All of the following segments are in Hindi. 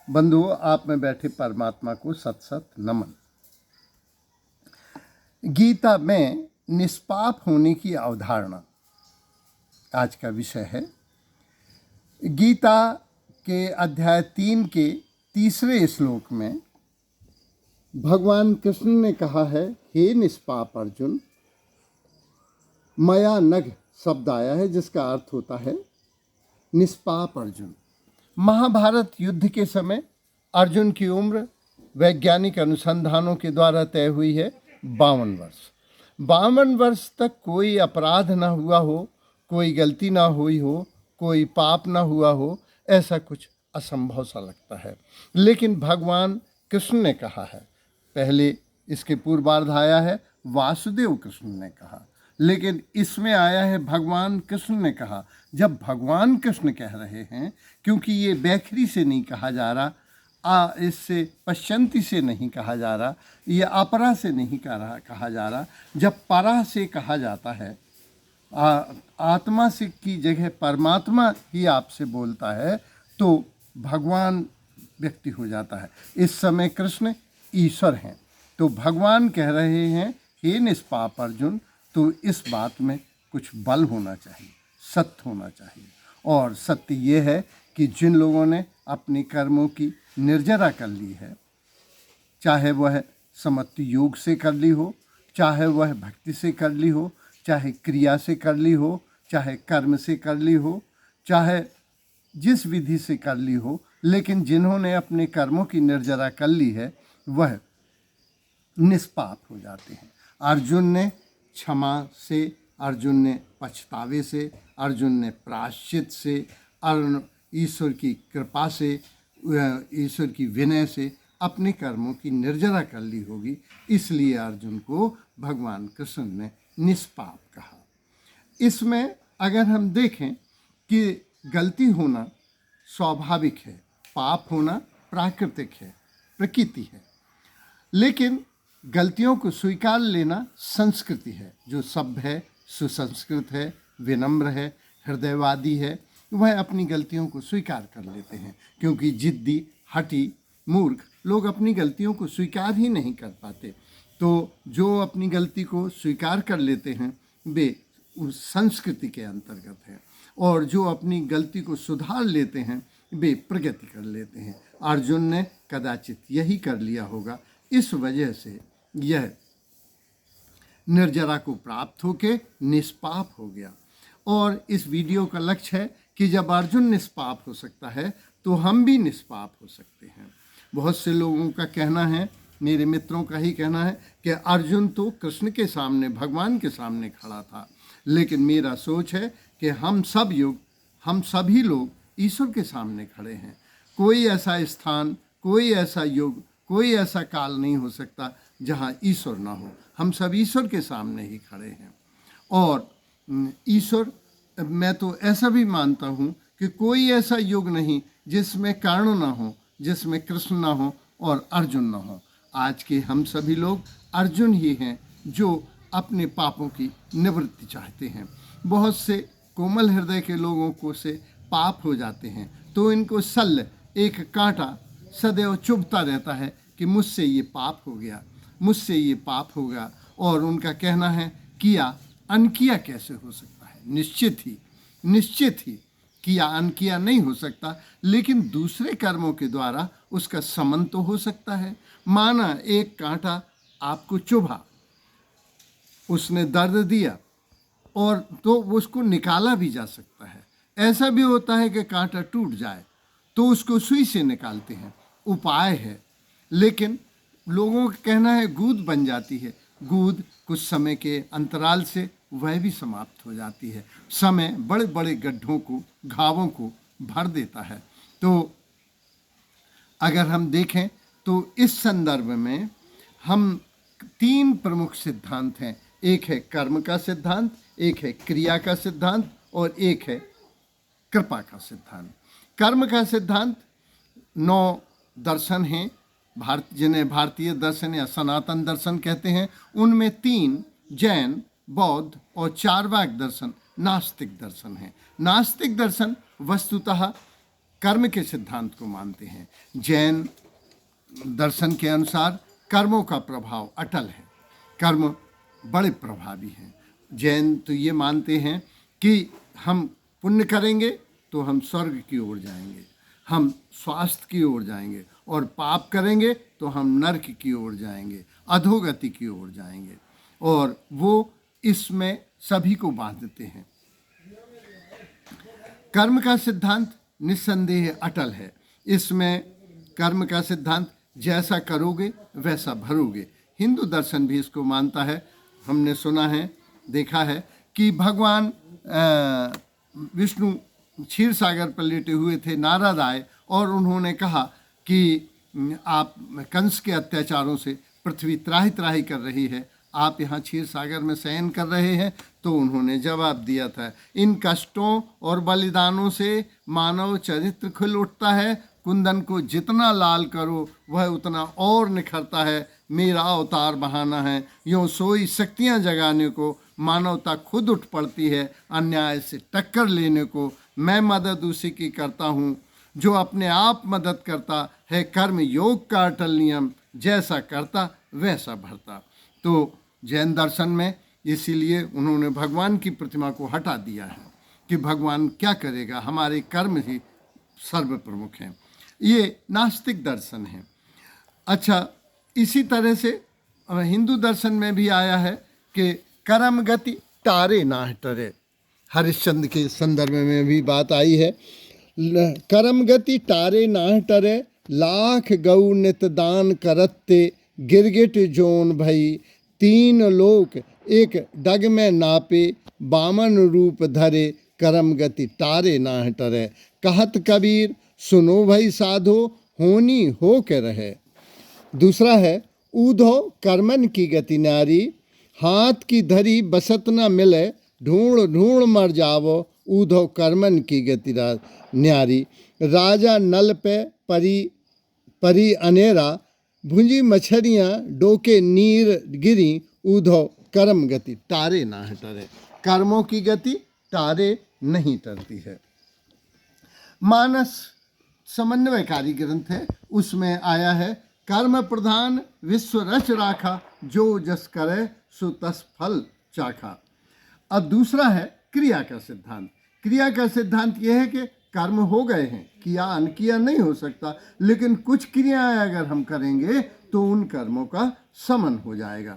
बंधुओं, आप में बैठे परमात्मा को सत सत नमन। गीता में निष्पाप होने की अवधारणा आज का विषय है। गीता के अध्याय 3 के 3 श्लोक में भगवान कृष्ण ने कहा है, हे निष्पाप अर्जुन, मया नघ शब्द आया है जिसका अर्थ होता है निष्पाप अर्जुन। महाभारत युद्ध के समय अर्जुन की उम्र वैज्ञानिक अनुसंधानों के द्वारा तय हुई है 52 वर्ष। 52 वर्ष तक कोई अपराध ना हुआ हो, कोई गलती ना हुई हो, कोई पाप ना हुआ हो, ऐसा कुछ असंभव सा लगता है। लेकिन भगवान कृष्ण ने कहा है, पहले इसके पूर्वार्ध आया है वासुदेव कृष्ण ने कहा, लेकिन इसमें आया है भगवान कृष्ण ने कहा। जब भगवान कृष्ण कह रहे हैं, क्योंकि ये बैखरी से नहीं कहा जा रहा, इससे पश्चंती से नहीं कहा जा रहा, ये अपरा से नहीं कहा जा रहा। जब परा से कहा जाता है, आत्मा से की जगह परमात्मा ही आपसे बोलता है, तो भगवान व्यक्ति हो जाता है। इस समय कृष्ण ईश्वर हैं। तो भगवान कह रहे हैं, हे निष्पाप अर्जुन, तो इस बात में कुछ बल होना चाहिए, सत्य होना चाहिए। और सत्य ये है कि जिन लोगों ने अपने कर्मों की निर्जरा कर ली है, चाहे वह समत्व योग से कर ली हो, चाहे वह भक्ति से कर ली हो, चाहे क्रिया से कर ली हो, चाहे कर्म से कर ली हो, चाहे जिस विधि से कर ली हो, लेकिन जिन्होंने अपने कर्मों की निर्जरा कर ली है, वह निष्पाप हो जाते हैं। अर्जुन ने क्षमा से, अर्जुन ने पछतावे से, अर्जुन ने प्रायश्चित से, ईश्वर की कृपा से, ईश्वर की विनय से अपने कर्मों की निर्जरा कर ली होगी। इसलिए अर्जुन को भगवान कृष्ण ने निष्पाप कहा। इसमें अगर हम देखें कि गलती होना स्वाभाविक है, पाप होना प्राकृतिक है, प्रकृति है, लेकिन गलतियों को स्वीकार लेना संस्कृति है। जो सभ्य है, सुसंस्कृत है, विनम्र है, हृदयवादी है, वह अपनी गलतियों को स्वीकार कर लेते हैं। क्योंकि जिद्दी, हठी, मूर्ख लोग अपनी गलतियों को स्वीकार ही नहीं कर पाते। तो जो अपनी गलती को स्वीकार कर लेते हैं, वे उस संस्कृति के अंतर्गत हैं, और जो अपनी गलती को सुधार लेते हैं, वे प्रगति कर लेते हैं। अर्जुन ने कदाचित यही कर लिया होगा। इस वजह से यह निर्जरा को प्राप्त होकर निष्पाप हो गया। और इस वीडियो का लक्ष्य है कि जब अर्जुन निष्पाप हो सकता है, तो हम भी निष्पाप हो सकते हैं। बहुत से लोगों का कहना है, मेरे मित्रों का ही कहना है, कि अर्जुन तो कृष्ण के सामने, भगवान के सामने खड़ा था। लेकिन मेरा सोच है कि हम सभी लोग ईश्वर के सामने खड़े हैं। कोई ऐसा स्थान, कोई ऐसा युग, कोई ऐसा काल नहीं हो सकता जहाँ ईश्वर ना हो। हम सब ईश्वर के सामने ही खड़े हैं। और ईश्वर, मैं तो ऐसा भी मानता हूँ कि कोई ऐसा युग नहीं जिसमें कर्ण ना हो, जिसमें कृष्ण ना हो और अर्जुन ना हो। आज के हम सभी लोग अर्जुन ही हैं, जो अपने पापों की निवृत्ति चाहते हैं। बहुत से कोमल हृदय के लोगों को से पाप हो जाते हैं, तो इनको शल्य, एक कांटा सदैव चुभता रहता है कि मुझसे ये पाप हो गया, मुझसे ये पाप होगा। और उनका कहना है, किया अनकिया कैसे हो सकता है। निश्चित ही किया अनकिया नहीं हो सकता, लेकिन दूसरे कर्मों के द्वारा उसका समन तो हो सकता है। माना एक कांटा आपको चुभा, उसने दर्द दिया, और तो उसको निकाला भी जा सकता है। ऐसा भी होता है कि कांटा टूट जाए तो उसको सुई से निकालते हैं, उपाय है। लेकिन लोगों का कहना है गूद बन जाती है। गूद कुछ समय के अंतराल से वह भी समाप्त हो जाती है। समय बड़े बड़े गड्ढों को, घावों को भर देता है। तो अगर हम देखें तो इस संदर्भ में हम 3 प्रमुख सिद्धांत हैं। एक है कर्म का सिद्धांत, एक है क्रिया का सिद्धांत, और एक है कृपा का सिद्धांत। कर्म का सिद्धांत 9 दर्शन हैं, जिन्हें भारतीय दर्शन या सनातन दर्शन कहते हैं। उनमें 3 जैन, बौद्ध और चार्वाक दर्शन नास्तिक दर्शन हैं। नास्तिक दर्शन वस्तुतः कर्म के सिद्धांत को मानते हैं। जैन दर्शन के अनुसार कर्मों का प्रभाव अटल है, कर्म बड़े प्रभावी हैं। जैन तो ये मानते हैं कि हम पुण्य करेंगे तो हम स्वर्ग की ओर जाएंगे, हम स्वास्थ्य की ओर जाएंगे, और पाप करेंगे तो हम नरक की ओर जाएंगे, अधोगति की ओर जाएंगे, और वो इसमें सभी को बांधते हैं। कर्म का सिद्धांत निस्संदेह अटल है। इसमें कर्म का सिद्धांत जैसा करोगे वैसा भरोगे। हिंदू दर्शन भी इसको मानता है। हमने सुना है, देखा है कि भगवान विष्णु क्षीर सागर पर लेटे हुए थे, नारद आए और उन्होंने कहा कि आप कंस के अत्याचारों से पृथ्वी त्राहि त्राहि कर रही है, आप यहाँ क्षीर सागर में शयन कर रहे हैं। तो उन्होंने जवाब दिया था, इन कष्टों और बलिदानों से मानव चरित्र खिल उठता है, कुंदन को जितना लाल करो वह उतना और निखरता है, मेरा अवतार बहाना है, यूँ सोई शक्तियाँ जगाने को मानवता खुद उठ पड़ती है, अन्याय से टक्कर लेने को मैं मदद उसी की करता हूँ जो अपने आप मदद करता है, कर्म योग का अटल नियम, जैसा करता वैसा भरता। तो जैन दर्शन में इसीलिए उन्होंने भगवान की प्रतिमा को हटा दिया है कि भगवान क्या करेगा, हमारे कर्म ही सर्व प्रमुख हैं। ये नास्तिक दर्शन है। अच्छा, इसी तरह से हिंदू दर्शन में भी आया है कि कर्म गति तारे ना टरे। हरिश्चंद्र के संदर्भ में भी बात आई है, कर्म गति तारे ना टरे, लाख गौ नित दान करते, गिरगिट जोन भई, तीन लोक एक डग में नापे, बामन रूप धरे, कर्म गति तारे ना टरे। कहत कबीर सुनो भई साधो, होनी हो के रहे। दूसरा है, ऊधो कर्मन की गति नारी, हाथ की धरी बसत न मिले, ढूंढ ढूंढ मर जावो, ऊधो कर्मन की गति न्यारी। राजा नल पे परी अनेरा, भुंजी मछलियाँ डोके नीर गिरी, ऊधो कर्म गति तारे ना टरे। कर्मों की गति तारे नहीं टरती है। मानस समन्वयकारी ग्रंथ है, उसमें आया है, कर्म प्रधान विश्व रच राखा, जो जस करे सो तस फल चाखा। अब दूसरा है क्रिया का सिद्धांत। क्रिया का सिद्धांत यह है कि कर्म हो गए हैं, किया अनकिया नहीं हो सकता, लेकिन कुछ क्रियाएं अगर हम करेंगे तो उन कर्मों का समन हो जाएगा।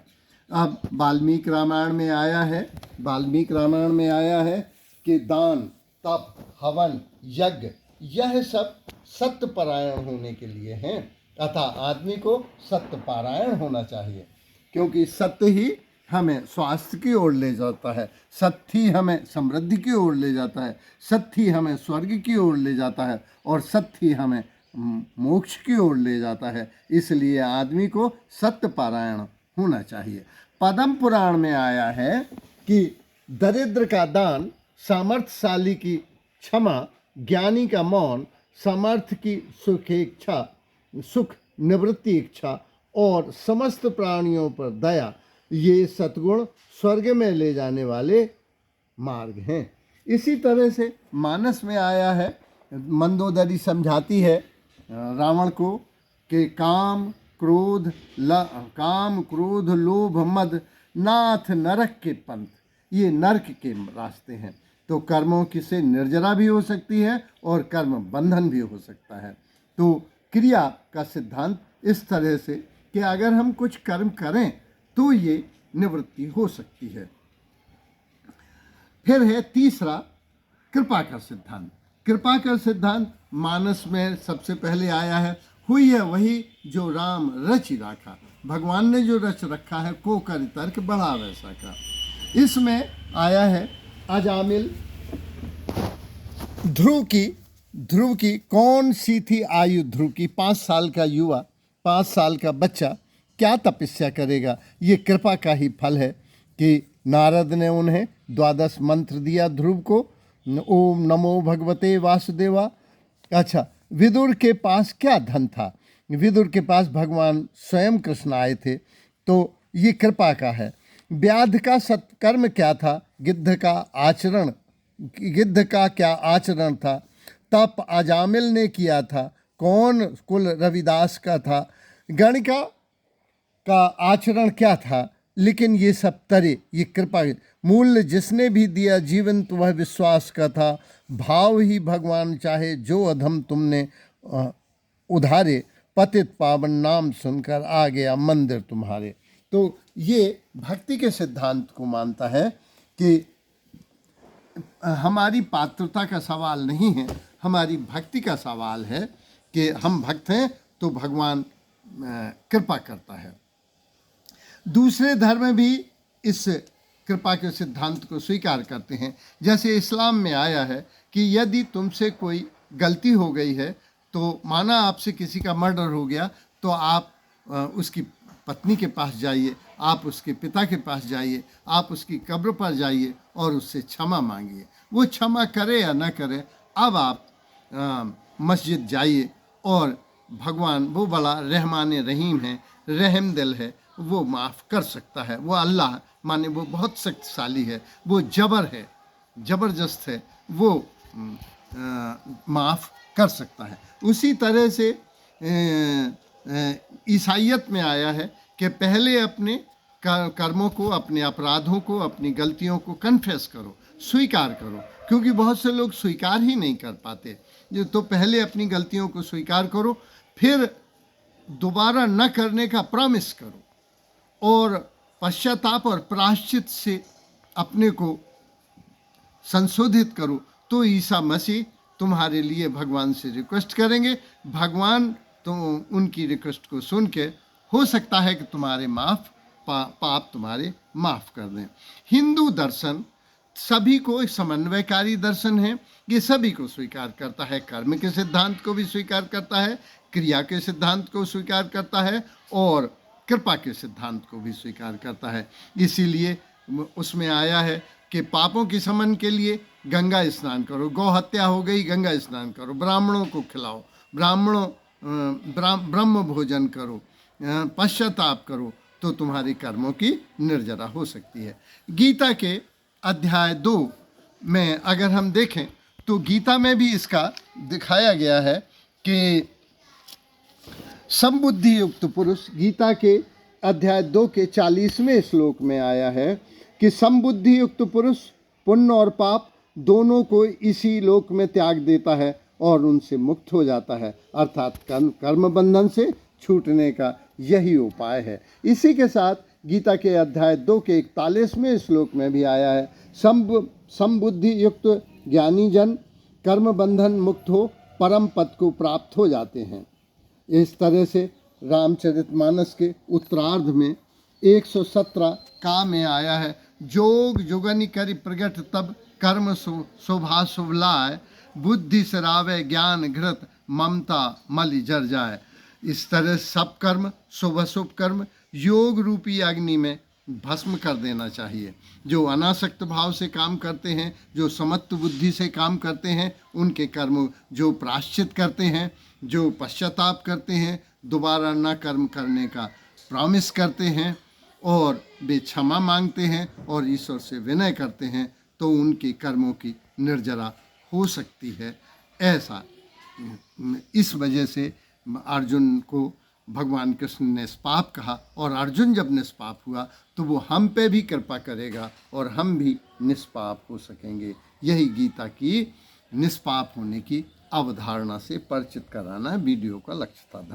अब वाल्मीकि रामायण में आया है, वाल्मीकि रामायण में आया है कि दान, तप, हवन, यज्ञ, यह सब सत्यपरायण होने के लिए हैं, तथा आदमी को सत्यपरायण होना चाहिए, क्योंकि सत्य ही हमें स्वास्थ्य की ओर ले जाता है, सत्य ही हमें समृद्धि की ओर ले जाता है, सत्य ही हमें स्वर्ग की ओर ले जाता है, और सत्य ही हमें मोक्ष की ओर ले जाता है। इसलिए आदमी को सत्यपरायण होना चाहिए। पद्म पुराण में आया है कि दरिद्र का दान, सामर्थ्यशाली की क्षमा, ज्ञानी का मौन, समर्थ की सुख निवृत्ति इच्छा, और समस्त प्राणियों पर दया, ये सद्गुण स्वर्ग में ले जाने वाले मार्ग हैं। इसी तरह से मानस में आया है, मंदोदरी समझाती है रावण को कि काम क्रोध लोभ मद, नाथ नरक के पंथ, ये नरक के रास्ते हैं। तो कर्मों की से निर्जरा भी हो सकती है और कर्म बंधन भी हो सकता है। तो क्रिया का सिद्धांत इस तरह से कि अगर हम कुछ कर्म करें तो ये निवृत्ति हो सकती है। फिर है तीसरा, कृपा का सिद्धांत। कृपा का सिद्धांत मानस में सबसे पहले आया है, हुई है वही जो राम रचि राखा। भगवान ने जो रच रखा है, को कर तर्क बढ़ा वैसा का। इसमें आया है अजामिल ध्रुव की कौन सी थी आयु ध्रुव की, 5 साल का युवा, 5 साल का बच्चा क्या तपस्या करेगा। ये कृपा का ही फल है कि नारद ने उन्हें 12 मंत्र दिया ध्रुव को, ओम नमो भगवते वासुदेवा। अच्छा, विदुर के पास क्या धन था, विदुर के पास भगवान स्वयं कृष्ण आए थे, तो ये कृपा का है। व्याध का सत्कर्म क्या था, गिद्ध का क्या आचरण था, तप अजामिल ने किया था, कौन कुल रविदास का था, गणिका का आचरण क्या था, लेकिन ये सब तरे, ये कृपा मूल्य जिसने भी दिया जीवन तो वह विश्वास का था, भाव ही भगवान चाहे जो अधम तुमने उधारे, पतित पावन नाम सुनकर आ गया मंदिर तुम्हारे। तो ये भक्ति के सिद्धांत को मानता है कि हमारी पात्रता का सवाल नहीं है, हमारी भक्ति का सवाल है कि हम भक्त हैं तो भगवान कृपा करता है। दूसरे धर्म भी इस कृपा के सिद्धांत को स्वीकार करते हैं। जैसे इस्लाम में आया है कि यदि तुमसे कोई गलती हो गई है, तो माना आपसे किसी का मर्डर हो गया, तो आप उसकी पत्नी के पास जाइए, आप उसके पिता के पास जाइए, आप उसकी कब्र पर जाइए और उससे क्षमा मांगिए। वो क्षमा करे या न करे, अब आप मस्जिद जाइए और भगवान वो बड़ा रहमान रहीम है, रहम दिल है, वो माफ़ कर सकता है। वो अल्लाह माने वो बहुत शक्तिशाली है, वो जबर है, ज़बरदस्त है, वो माफ़ कर सकता है। उसी तरह से ईसाइयत में आया है कि पहले अपने कर्मों को, अपने अपराधों को, अपनी गलतियों को कन्फेस करो, स्वीकार करो, क्योंकि बहुत से लोग स्वीकार ही नहीं कर पाते। तो पहले अपनी गलतियों को स्वीकार करो, फिर दोबारा न करने का प्रॉमिस करो और पश्चाताप और प्रायश्चित से अपने को संशोधित करो, तो ईसा मसीह तुम्हारे लिए भगवान से रिक्वेस्ट करेंगे। भगवान तो उनकी रिक्वेस्ट को सुन के हो सकता है कि तुम्हारे पाप तुम्हारे माफ़ कर दें। हिंदू दर्शन सभी को समन्वयकारी दर्शन है, ये सभी को स्वीकार करता है, कर्म के सिद्धांत को भी स्वीकार करता है, क्रिया के सिद्धांत को स्वीकार करता है और कृपा के सिद्धांत को भी स्वीकार करता है। इसीलिए उसमें आया है कि पापों के शमन के लिए गंगा स्नान करो, गौ हत्या हो गई गंगा स्नान करो, ब्राह्मणों को खिलाओ, ब्रह्म भोजन करो, पश्चाताप करो, तो तुम्हारी कर्मों की निर्जरा हो सकती है। गीता के अध्याय 2 में अगर हम देखें तो गीता में भी इसका दिखाया गया है कि समबुद्धि युक्त पुरुष, गीता के अध्याय 2 के 40वें श्लोक में आया है कि समबुद्धि युक्त पुरुष पुण्य और पाप दोनों को इसी लोक में त्याग देता है और उनसे मुक्त हो जाता है, अर्थात कर्म बंधन से छूटने का यही उपाय है। इसी के साथ गीता के अध्याय 2 के 41वें श्लोक में भी आया है, समबुद्धि युक्त ज्ञानी जन कर्म बंधन मुक्त हो परम पद को प्राप्त हो जाते हैं। इस तरह से रामचरितमानस के उत्तरार्ध में 117 का में आया है, जोग जुगनि करि प्रगट तब कर्म शोभा शुभ लाए, बुद्धि सरावे ज्ञान घृत ममता मलि जर जाए। इस तरह सब कर्म, शुभ अशुभ कर्म योग रूपी अग्नि में भस्म कर देना चाहिए। जो अनासक्त भाव से काम करते हैं, जो समत्व बुद्धि से काम करते हैं, उनके कर्म, जो प्रायश्चित करते हैं, जो पश्चाताप करते हैं, दोबारा न कर्म करने का प्रॉमिस करते हैं और वे क्षमा मांगते हैं और ईश्वर से विनय करते हैं, तो उनके कर्मों की निर्जरा हो सकती है। ऐसा इस वजह से अर्जुन को भगवान कृष्ण ने निष्पाप कहा, और अर्जुन जब निष्पाप हुआ तो वो हम पे भी कृपा करेगा और हम भी निष्पाप हो सकेंगे। यही गीता की निष्पाप होने की अवधारणा से परिचित कराना वीडियो का लक्ष्य था।